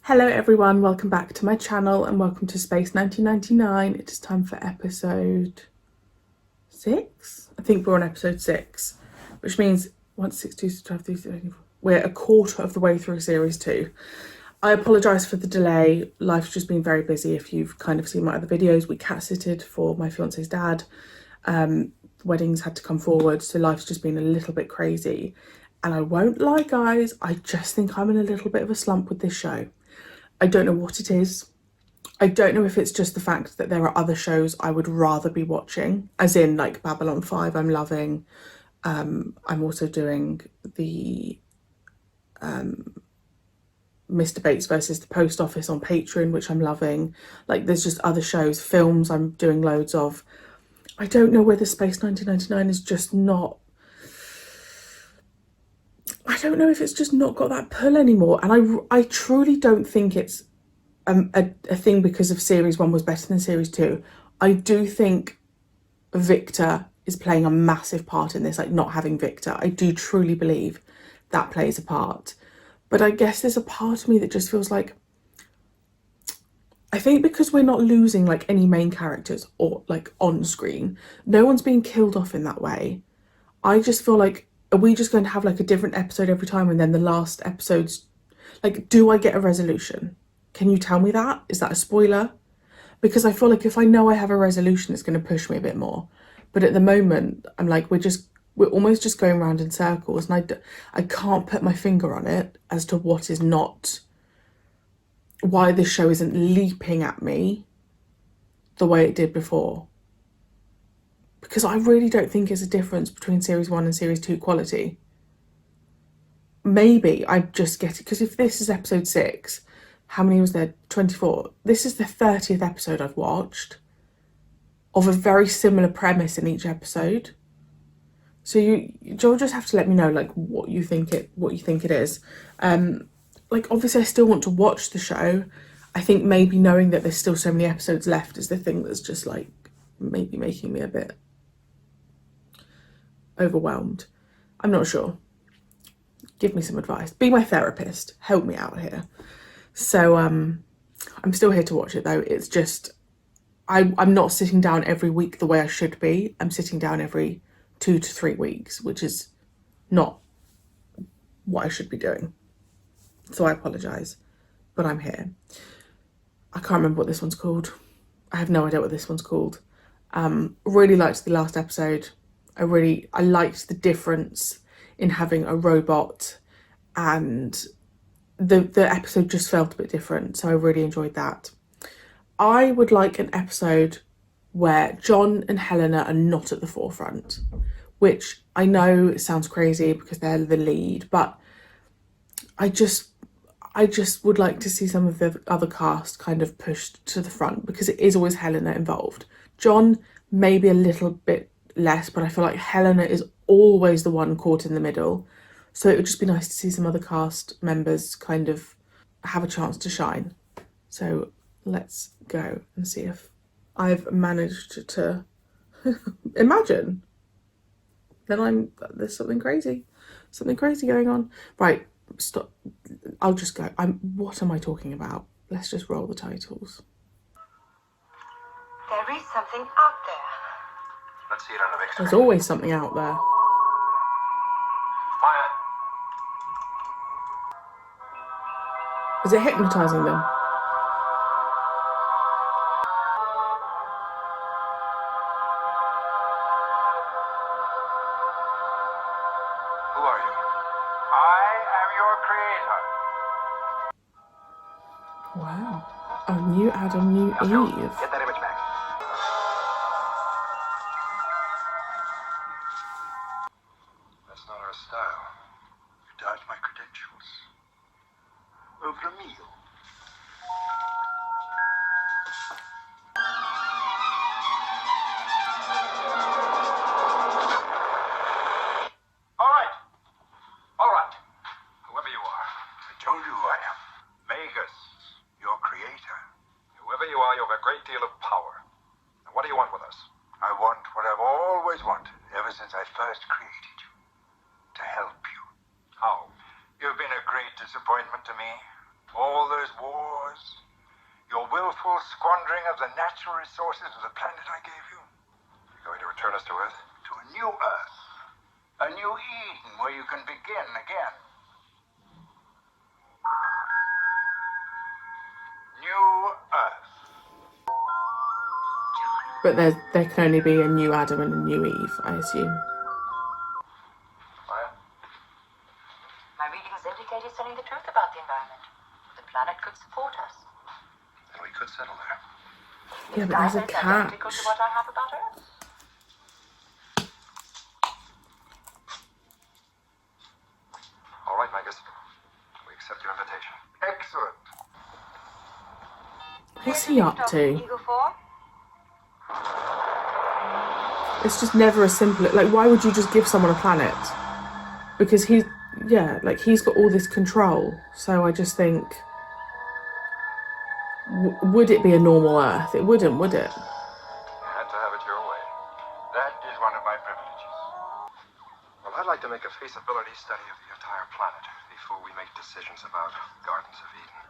Hello everyone, welcome back to my channel and welcome to Space 1999. It is time for episode 6? I think we're on episode 6, which means 1, 6, 2, 12, 3, 4, we're a quarter of the way through series 2. I apologise for the delay. Life's just been very busy. If you've kind of seen my other videos, we cat-sitted for my fiance's dad. Weddings had to come forward, so life's just been a little bit crazy. And I won't lie guys, I just think I'm in a little bit of a slump with this show. I don't know what it is. I don't know if it's just the fact that there are other shows I would rather be watching, as in like Babylon 5 I'm loving. I'm also doing the Mr. Bates versus the Post Office on Patreon, which I'm loving. Like there's just other shows, films I'm doing loads of. I don't know whether Space 1999 is just not... I don't know if it's just not got that pull anymore. And I truly don't think it's a thing because of series 1 was better than series 2. I do think Victor is playing a massive part in this, like not having Victor. I do truly believe that plays a part. But I guess there's a part of me that just feels like, I think because we're not losing like any main characters or like on screen, no one's being killed off in that way. I just feel like, are we just going to have like a different episode every time and then the last episode's like, do I get a resolution? Can you tell me that? Is that a spoiler? Because I feel like if I know I have a resolution, it's going to push me a bit more. But at the moment, I'm like, we're almost just going around in circles, and I can't put my finger on it as to what is not, why this show isn't leaping at me the way it did before. Because I really don't think there's a difference between series 1 and series 2 quality. Maybe I just get it, because if this is episode 6, how many was there? 24. This is the 30th episode I've watched of a very similar premise in each episode. So you'll just have to let me know like what you think it is. Like obviously I still want to watch the show. I think maybe knowing that there's still so many episodes left is the thing that's just like maybe making me a bit overwhelmed. I'm not sure. Give me some advice. Be my therapist. Help me out here. So I'm still here to watch it though. It's just, I'm not sitting down every week the way I should be. I'm sitting down every 2 to 3 weeks, which is not what I should be doing. So I apologise, but I'm here. I can't remember what this one's called. I have no idea what this one's called. Really liked the last episode. I liked the difference in having a robot, and the episode just felt a bit different, so I really enjoyed that. I would like an episode where John and Helena are not at the forefront, which I know sounds crazy because they're the lead, but I just would like to see some of the other cast kind of pushed to the front, because it is always Helena involved. John maybe a little bit less, but I feel like Helena is always the one caught in the middle. So it would just be nice to see some other cast members kind of have a chance to shine. So let's go and see if I've managed to imagine. Then there's something crazy going on. Right, stop. I'll just go. What am I talking about? Let's just roll the titles. There is something out there. Let's see it on the big screen. There's always something out there. Quiet. Is it hypnotising them? Who are you? I am your creator. Wow. A new Adam, new Eve. Get that image back. That's not our style. You dodged my credentials. Over a meal. All right. Whoever you are. I told you who I am. Magus, your creator. Whoever you are, you have a great deal of power. Now, what do you want with us? I want what I've always wanted, ever since I first created you. To help you. How? You've been a great disappointment to me. All those wars sharing of the natural resources of the planet I gave you? You're going to return us to Earth? To a new Earth. A new Eden where you can begin again. New Earth. But there can only be a new Adam and a new Eve, I assume. Maya? My readings indicate he's telling the truth about the environment. The planet could support us. Then we could settle there. Yeah, but there's a Climate identical catch. to what I have about Earth. All right, Magus. We accept your invitation. Excellent. What's he up to? Eagle 4? It's just never as simple. Like, why would you just give someone a planet? Because he's got all this control. So I just think, would it be a normal Earth? It wouldn't, would it? You had to have it your way. That is one of my privileges. Well, I'd like to make a feasibility study of the entire planet before we make decisions about Gardens of Eden.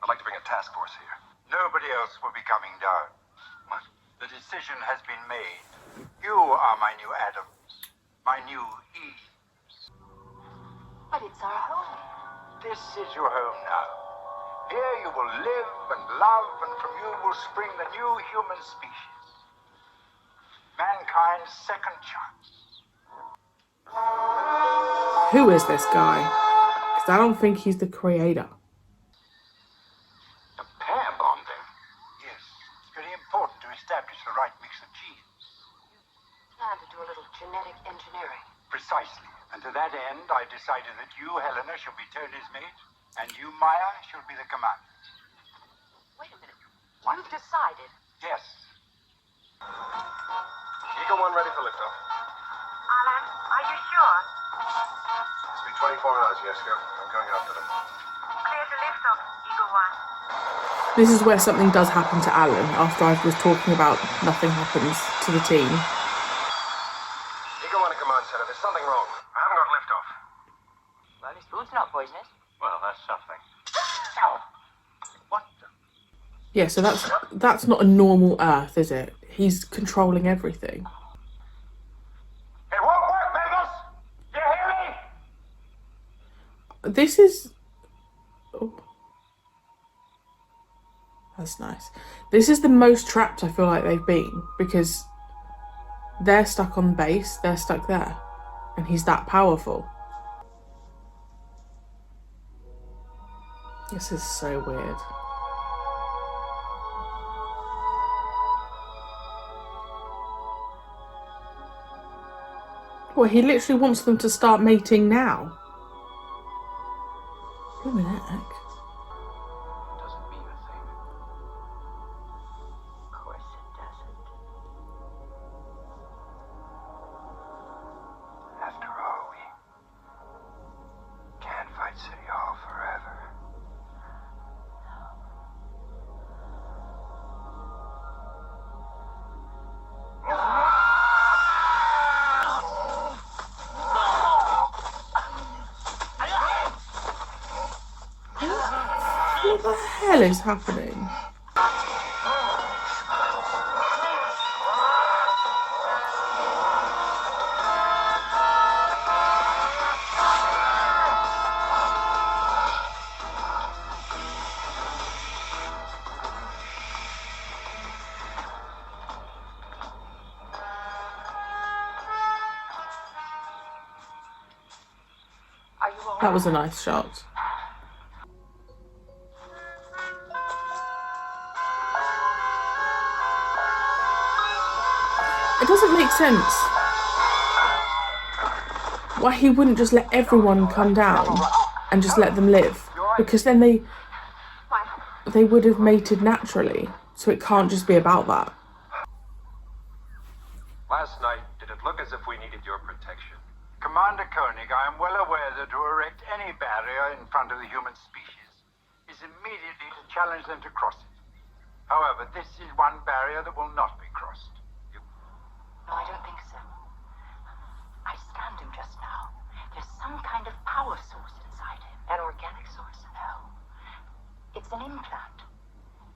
I'd like to bring a task force here. Nobody else will be coming down. What? The decision has been made. You are my new Adams, my new Eves. But it's our home. This is your home now. Here you will live and love, and from you will spring the new human species. Mankind's second chance. Who is this guy? Because I don't think he's the creator. A pair bonding? Yes, it's very important to establish the right mix of genes. Plan to do a little genetic engineering. Precisely. And to that end, I decided that you, Helena, shall be Tony's mate, and you, Maya, shall be the commander. Wait a minute. You've decided. Yes. Eagle 1 ready for liftoff. Alan, are you sure? It's been 24 hours, Jessica. I'm going after them. Clear to liftoff, Eagle 1. This is where something does happen to Alan after I was talking about nothing happens to the team. Eagle 1 at command center. There's something wrong. I haven't got liftoff. Well, his food's not poisonous. Well, that's something. What the? Yeah, so that's not a normal Earth, is it? He's controlling everything. It won't work, Magus! You hear me? This is... Oh. That's nice. This is the most trapped I feel like they've been, because they're stuck on base, they're stuck there, and he's that powerful. This is so weird. Well, he literally wants them to start mating now. Blimey heck. Doesn't mean a thing. Of course it doesn't. After all, we can't fight City Hall forever. What the hell is happening? Are you all That was a nice shot. It doesn't make sense why he wouldn't just let everyone come down and just let them live, because then they would have mated naturally, so it can't just be about that. Last night, did it look as if we needed your protection? Commander Koenig, I am well aware that to erect any barrier in front of the human species is immediately to challenge them to cross it. However, this is one barrier that will not be crossed. No, I don't think so. I scanned him just now. There's some kind of power source inside him. An organic source? No. It's an implant.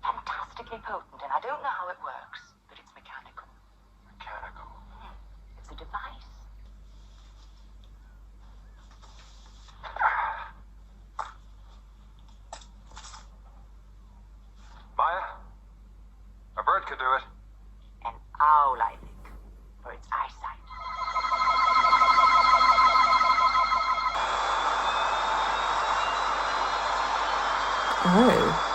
Fantastic mystically potent, and I don't know how it works, but it's mechanical. Mechanical. It's a device. Maya? A bird could do it. An owl, I think, for its eyesight. Oh.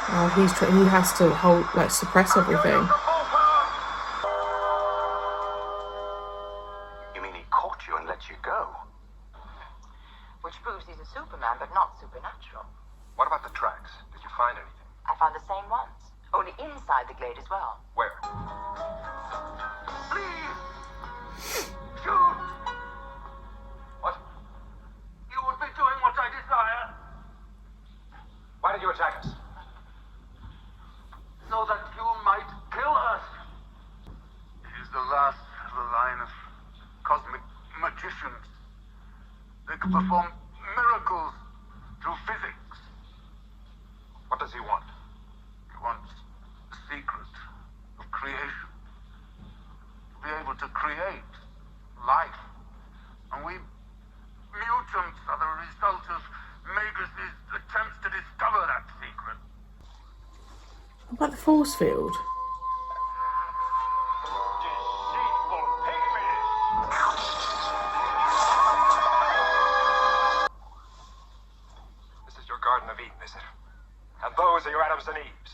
Oh, he has to hold, like, suppress everything. You mean he caught you and let you go? Which proves he's a Superman, but not supernatural. What about the tracks? Did you find anything? I found the same ones, only inside the glade as well. Where? Please! Shoot! What? You would be doing what I desire, Why did you attack us? so that you might kill us. He is the last of the line of cosmic magicians. They can perform miracles through physics. What does he want? He wants the secret of creation. To be able to create life. And we mutants are the result of Magus' attempts to discover that secret. What about the force field? Deceitful pygmies! This is your Garden of Eden, is it? And those are your Adams and Eves.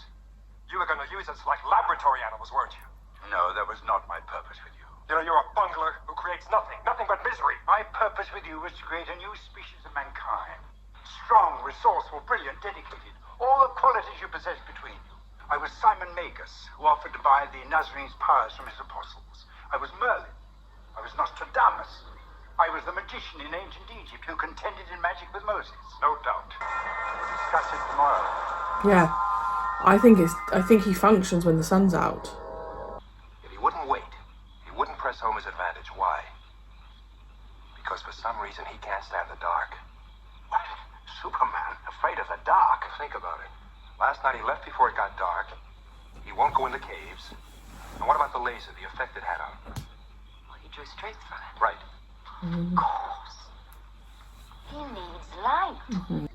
You were going to use us like laboratory animals, weren't you? No, that was not my purpose with you. You know, you're a bungler who creates nothing but misery. My purpose with you was to create a new species of mankind. Strong, resourceful, brilliant, dedicated. All the qualities you possess between you. I was Simon Magus, who offered to buy the Nazarene's powers from his apostles. I was Merlin. I was Nostradamus. I was the magician in ancient Egypt who contended in magic with Moses. No doubt. We'll discuss it tomorrow. Yeah. I think he functions when the sun's out. If he wouldn't wait, he wouldn't press home his advantage. Why? Because for some reason he can't stand the dark. What? Superman? Afraid of the dark? Think about it. Last night he left before it got dark. He won't go in the caves. And what about the laser, the effect it had on him? Well, he drew straight from it. Right. Of course. He needs light.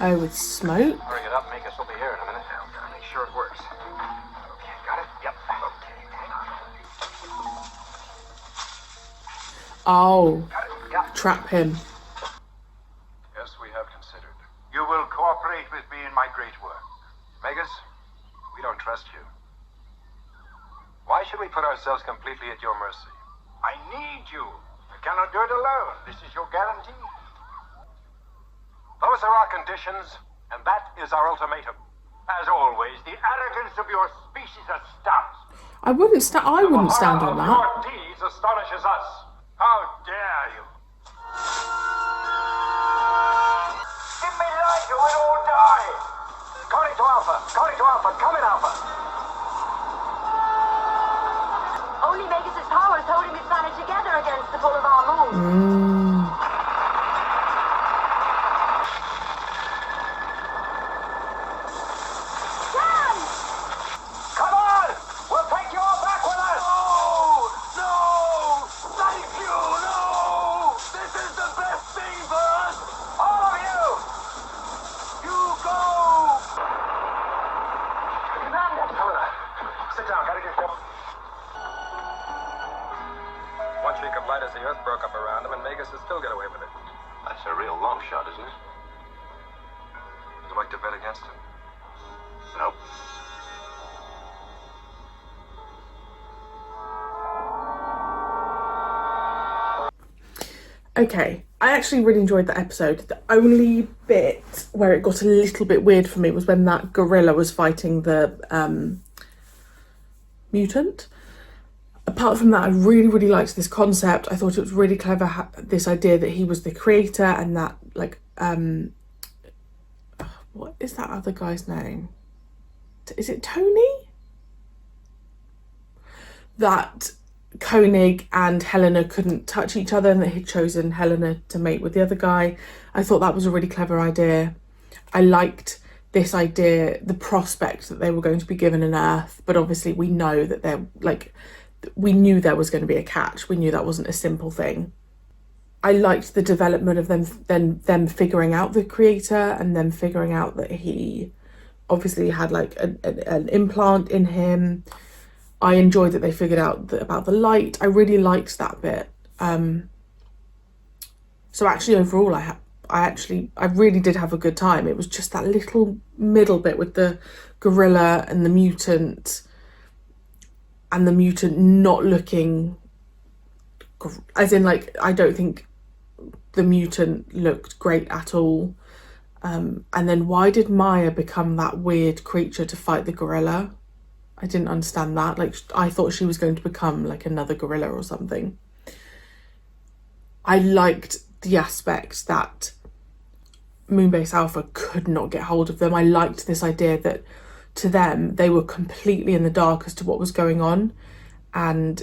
Oh, with smoke? Hurry it up, make us over here in a minute. I'll make sure it works. Okay, got it? Yep. Okay, hang on. Oh, Got it? Got it. trap him. Yes, we have considered. You will cooperate with me in my great work. Megas, we don't trust you. Why should we put ourselves completely at your mercy? I need you. I cannot do it alone. This is your guarantee. Those are our conditions, and that is our ultimatum. As always, the arrogance of your species astounds me. I wouldn't stand on Your that. deeds astonishes us. How dare you? Give me light or we'll all die. Calling to Alpha. Calling to Alpha. Come in, Alpha. Only Magus' power is holding this planet together against the pull of our moon. Come on! We'll take you all back with us! No! Thank you! No! This is the best thing for us! All of you! You go! Commander! Helena, sit down. Gotta get you. One streak of light as the Earth broke up around him, and Magus would still get away with it. That's a real long shot, isn't it? Would you like to bet against him? Nope. Okay, I actually really enjoyed that episode. The only bit where it got a little bit weird for me was when that gorilla was fighting the mutant. Apart from that, I really liked this concept. I thought it was really clever, this idea that he was the creator and that, like, what is that other guy's name? Is it Tony? That Koenig and Helena couldn't touch each other and that he'd chosen Helena to mate with the other guy. I thought that was a really clever idea. I liked this idea, the prospect that they were going to be given an Earth, but obviously we know that they're like, we knew there was going to be a catch. We knew that wasn't a simple thing. I liked the development of them figuring out the creator and them figuring out that he obviously had like an implant in him. I enjoyed that they figured out about the light. I really liked that bit. So actually overall I really did have a good time. It was just that little middle bit with the gorilla and the mutant not looking, as in like, I don't think the mutant looked great at all. And then why did Maya become that weird creature to fight the gorilla? I didn't understand that. Like, I thought she was going to become like another gorilla or something. I liked the aspect that Moonbase Alpha could not get hold of them. I liked this idea that to them, they were completely in the dark as to what was going on. And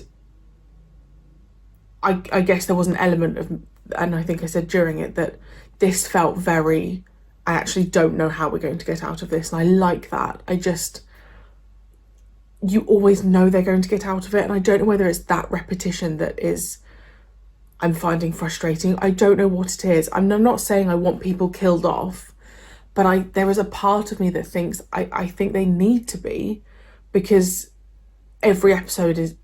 I guess there was an element of, and I think I said during it, that this felt very, I actually don't know how we're going to get out of this. And I like that. You always know they're going to get out of it. And I don't know whether it's that repetition that I'm finding frustrating. I don't know what it is. I'm not saying I want people killed off, but there is a part of me that thinks I think they need to be, because every episode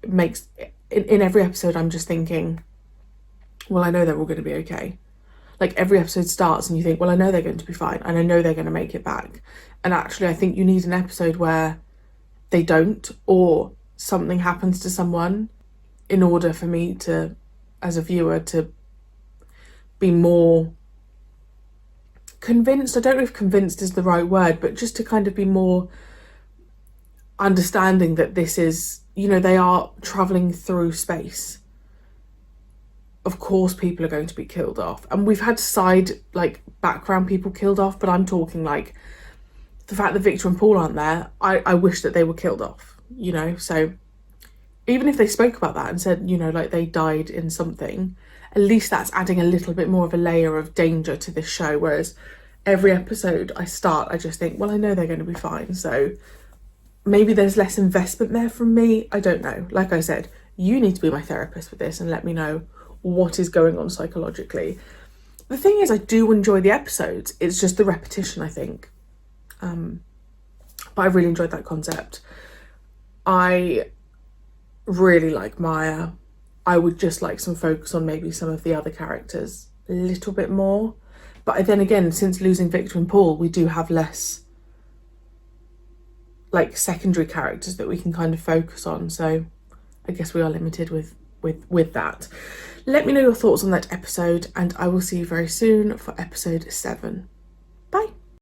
in every episode I'm just thinking, well, I know they're all going to be okay. Like, every episode starts and you think, well, I know they're going to be fine and I know they're going to make it back. And actually I think you need an episode where they don't, or something happens to someone, in order for me to, as a viewer, to be more convinced. I don't know if convinced is the right word, but just to kind of be more understanding that this is, they are traveling through space. Of course people are going to be killed off, and we've had background people killed off, but I'm talking like the fact that Victor and Paul aren't there. I wish that they were killed off, so even if they spoke about that and said, like they died in something, at least that's adding a little bit more of a layer of danger to this show. Whereas every episode I just think, well, I know they're going to be fine. So maybe there's less investment there from me. I don't know. Like I said, you need to be my therapist with this and let me know what is going on psychologically. The thing is, I do enjoy the episodes. It's just the repetition, I think. But I really enjoyed that concept. I really like Maya. I would just like some focus on maybe some of the other characters a little bit more. But then again, since losing Victor and Paul, we do have less like secondary characters that we can kind of focus on. So I guess we are limited with that. Let me know your thoughts on that episode, and I will see you very soon for episode 7.